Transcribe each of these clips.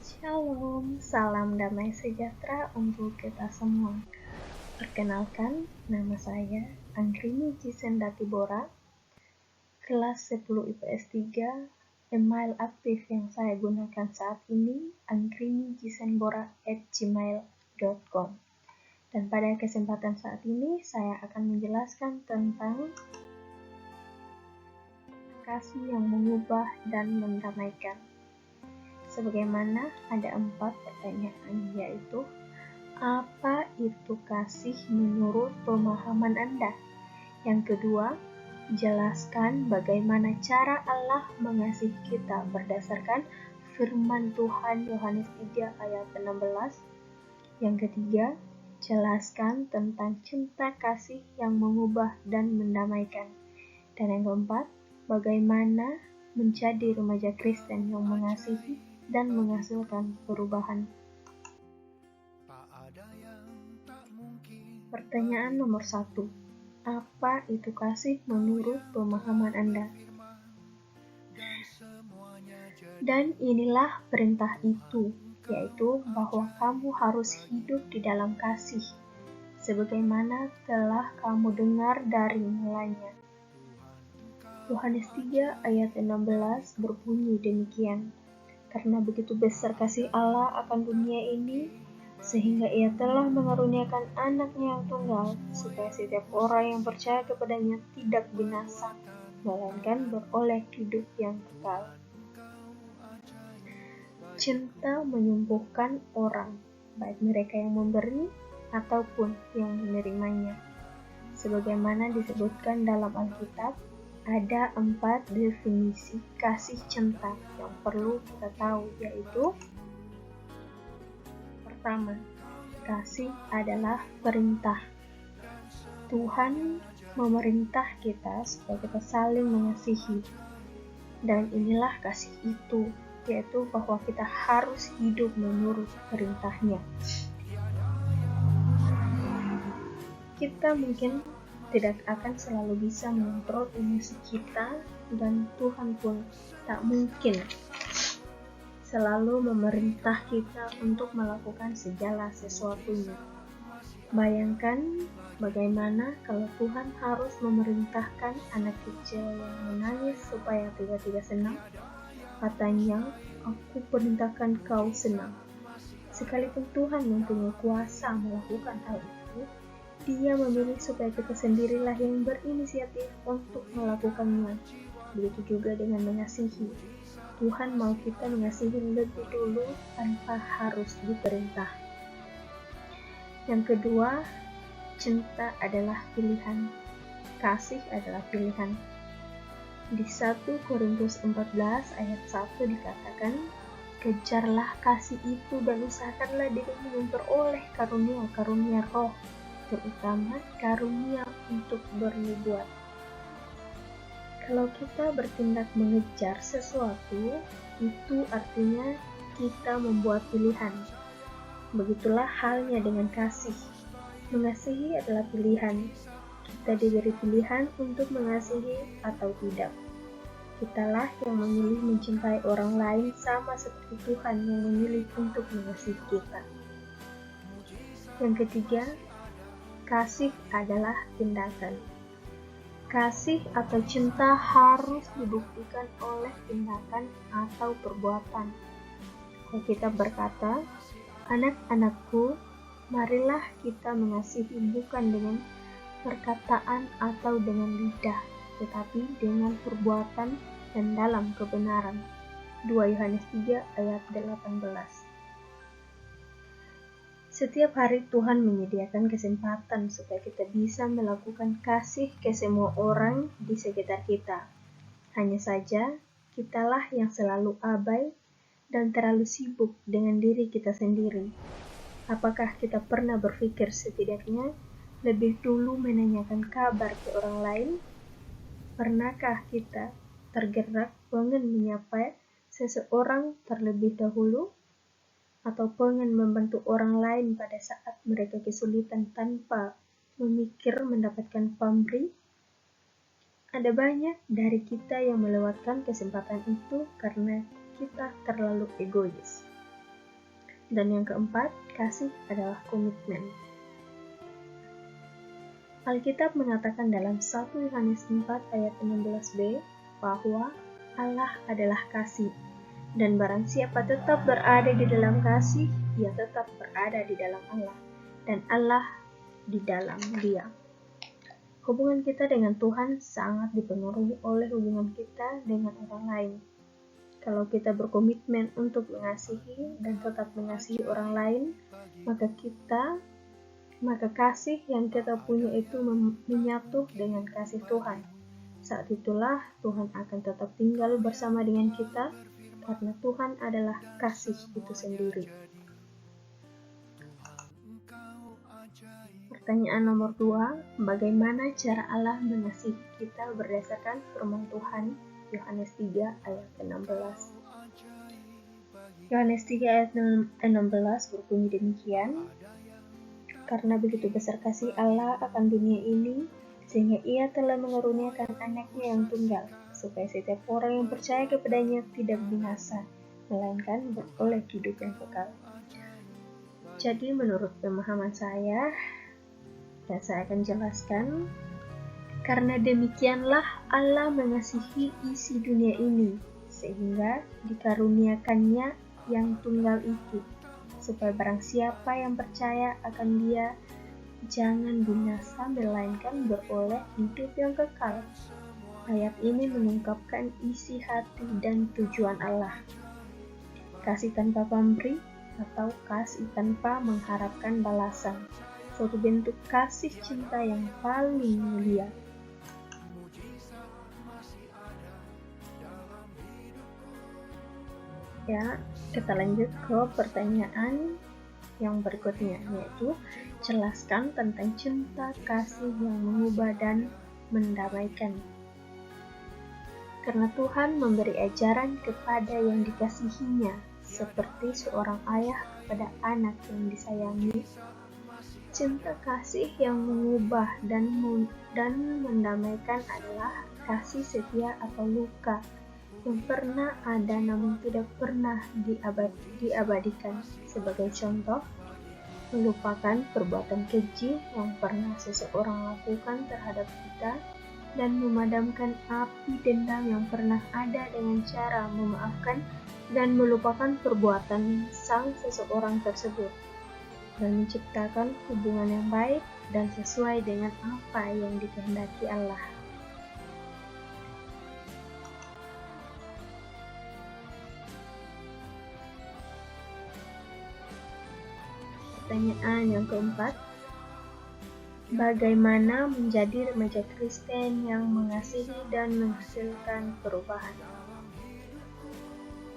Shalom, salam damai sejahtera untuk kita semua. Perkenalkan, nama saya Anggrini Cisendati Bora, kelas 10 IPS 3, email aktif yang saya gunakan saat ini anggrinicisenbora@gmail.com. Dan pada kesempatan saat ini saya akan menjelaskan tentang kasih yang mengubah dan mendamaikan. Sebagaimana ada 4 pertanyaan, yaitu apa itu kasih menurut pemahaman Anda? Yang kedua, jelaskan bagaimana cara Allah mengasihi kita berdasarkan firman Tuhan Yohanes 3 ayat 16. Yang ketiga, jelaskan tentang cinta kasih yang mengubah dan mendamaikan. Dan yang keempat, bagaimana menjadi remaja Kristen yang mengasihi dan menghasilkan perubahan. Pertanyaan nomor 1. Apa itu kasih menurut pemahaman Anda? Dan inilah perintah itu, yaitu bahwa kamu harus hidup di dalam kasih, sebagaimana telah kamu dengar dari mulanya. Yohanes 3 ayat 16 berbunyi demikian. Karena begitu besar kasih Allah akan dunia ini, sehingga Ia telah mengaruniakan anaknya yang tunggal, supaya setiap orang yang percaya kepadanya tidak binasa, melainkan beroleh hidup yang kekal. Cinta menyembuhkan orang, baik mereka yang memberi ataupun yang menerimanya. Sebagaimana disebutkan dalam Alkitab, ada 4 definisi kasih cinta yang perlu kita tahu, yaitu: pertama, kasih adalah perintah. Tuhan memerintah kita supaya kita saling mengasihi. Dan inilah kasih itu, yaitu bahwa kita harus hidup menurut perintahnya. Kita mungkin tidak akan selalu bisa mengontrol emosi kita, dan Tuhan pun tak mungkin selalu memerintah kita untuk melakukan segala sesuatunya. Bayangkan bagaimana kalau Tuhan harus memerintahkan anak kecil yang menangis supaya tiba-tiba senang. Katanya, aku perintahkan kau senang. Sekalipun Tuhan mempunyai kuasa melakukan hal itu, Dia memilih supaya kita sendirilah yang berinisiatif untuk melakukannya. Begitu juga dengan mengasihi. Tuhan mau kita mengasihi lebih dulu tanpa harus diperintah. Yang kedua, cinta adalah pilihan. Kasih adalah pilihan. Di 1 Korintus 14 ayat 1 dikatakan, kejarlah kasih itu dan usahakanlah dirimu memperoleh karunia-karunia roh, terutama karunia untuk bernubuat. Kalau kita bertindak mengejar sesuatu, itu artinya kita membuat pilihan. Begitulah halnya dengan kasih. Mengasihi adalah pilihan. Kita diberi pilihan untuk mengasihi atau tidak. Kitalah yang memilih mencintai orang lain sama seperti Tuhan yang memilih untuk mengasihi kita. Yang ketiga, kasih adalah tindakan. Kasih atau cinta harus dibuktikan oleh tindakan atau perbuatan. Kalau kita berkata, anak-anakku, marilah kita mengasihi bukan dengan perkataan atau dengan lidah, tetapi dengan perbuatan dan dalam kebenaran. 2 Yohanes 3 ayat 18. Setiap hari Tuhan menyediakan kesempatan supaya kita bisa melakukan kasih ke semua orang di sekitar kita. Hanya saja, kitalah yang selalu abai dan terlalu sibuk dengan diri kita sendiri. Apakah kita pernah berpikir setidaknya lebih dulu menanyakan kabar ke orang lain? Pernahkah kita tergerak pengen menyapa seseorang terlebih dahulu? Atau pengen membantu orang lain pada saat mereka kesulitan tanpa memikir mendapatkan pamrih? Ada banyak dari kita yang melewatkan kesempatan itu karena kita terlalu egois. Dan yang keempat, kasih adalah komitmen. Alkitab mengatakan dalam 1 Yohanes 4 ayat 16b bahwa Allah adalah kasih, dan barang siapa tetap berada di dalam kasih, ia tetap berada di dalam Allah, dan Allah di dalam Dia. Hubungan kita dengan Tuhan sangat dipengaruhi oleh hubungan kita dengan orang lain. Kalau kita berkomitmen untuk mengasihi dan tetap mengasihi orang lain, maka kasih yang kita punya itu menyatu dengan kasih Tuhan. Saat itulah Tuhan akan tetap tinggal bersama dengan kita, karena Tuhan adalah kasih itu sendiri. Pertanyaan nomor 2, bagaimana cara Allah mengasihi kita berdasarkan firman Tuhan? Yohanes 3 ayat 16. Yohanes 3 ayat 16 berbunyi demikian, karena begitu besar kasih Allah akan dunia ini, sehingga Ia telah mengaruniakan anaknya yang tunggal, supaya setiap orang yang percaya kepadanya tidak binasa, melainkan beroleh hidup yang kekal. Jadi menurut pemahaman saya, dan saya akan jelaskan, karena demikianlah Allah mengasihi isi dunia ini, sehingga dikaruniakannya yang tunggal itu, supaya barang siapa yang percaya akan Dia jangan binasa, melainkan beroleh hidup yang kekal. Ayat ini mengungkapkan isi hati dan tujuan Allah. Kasih tanpa pamrih atau kasih tanpa mengharapkan balasan, suatu bentuk kasih cinta yang paling mulia. Ya, kita lanjut ke pertanyaan yang berikutnya, yaitu jelaskan tentang cinta kasih yang mengubah dan mendamaikan. Karena Tuhan memberi ajaran kepada yang dikasihinya, seperti seorang ayah kepada anak yang disayangi. Cinta kasih yang mengubah dan mendamaikan adalah kasih setia atau luka yang pernah ada namun tidak pernah diabadikan. Sebagai contoh, melupakan perbuatan keji yang pernah seseorang lakukan terhadap kita dan memadamkan api dendam yang pernah ada dengan cara memaafkan dan melupakan perbuatan sang seseorang tersebut, dan menciptakan hubungan yang baik dan sesuai dengan apa yang dikehendaki Allah. Pertanyaan yang keempat, bagaimana menjadi remaja Kristen yang mengasihi dan menghasilkan perubahan?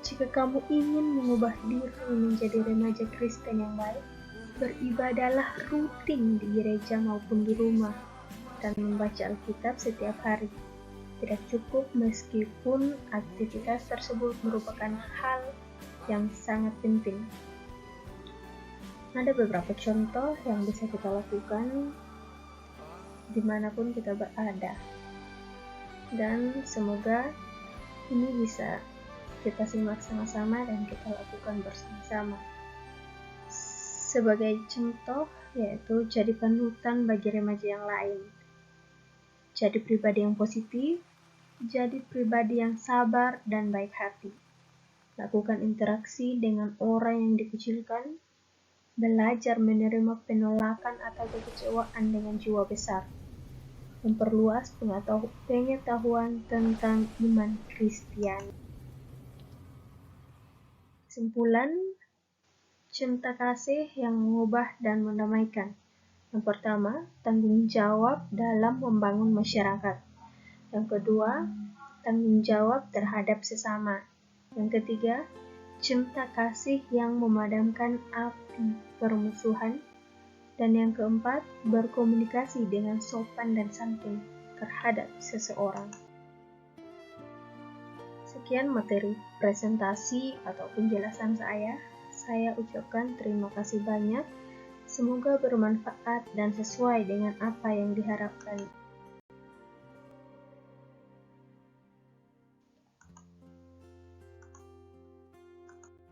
Jika kamu ingin mengubah diri menjadi remaja Kristen yang baik, beribadahlah rutin di gereja maupun di rumah dan membaca Alkitab setiap hari. Tidak cukup meskipun aktivitas tersebut merupakan hal yang sangat penting. Ada beberapa contoh yang bisa kita lakukan dimanapun kita berada, dan semoga ini bisa kita simak sama-sama dan kita lakukan bersama-sama. Sebagai contoh, yaitu jadi panutan bagi remaja yang lain, jadi pribadi yang positif, jadi pribadi yang sabar dan baik hati, lakukan interaksi dengan orang yang dikucilkan, belajar menerima penolakan atau kekecewaan dengan jiwa besar, memperluas pengetahuan tentang iman Kristiani. Kesimpulan, cinta kasih yang mengubah dan mendamaikan. Yang pertama, tanggung jawab dalam membangun masyarakat. Yang kedua, tanggung jawab terhadap sesama. Yang ketiga, cinta kasih yang memadamkan api permusuhan. Dan yang keempat, berkomunikasi dengan sopan dan santun terhadap seseorang. Sekian materi presentasi atau penjelasan saya. Saya ucapkan terima kasih banyak. Semoga bermanfaat dan sesuai dengan apa yang diharapkan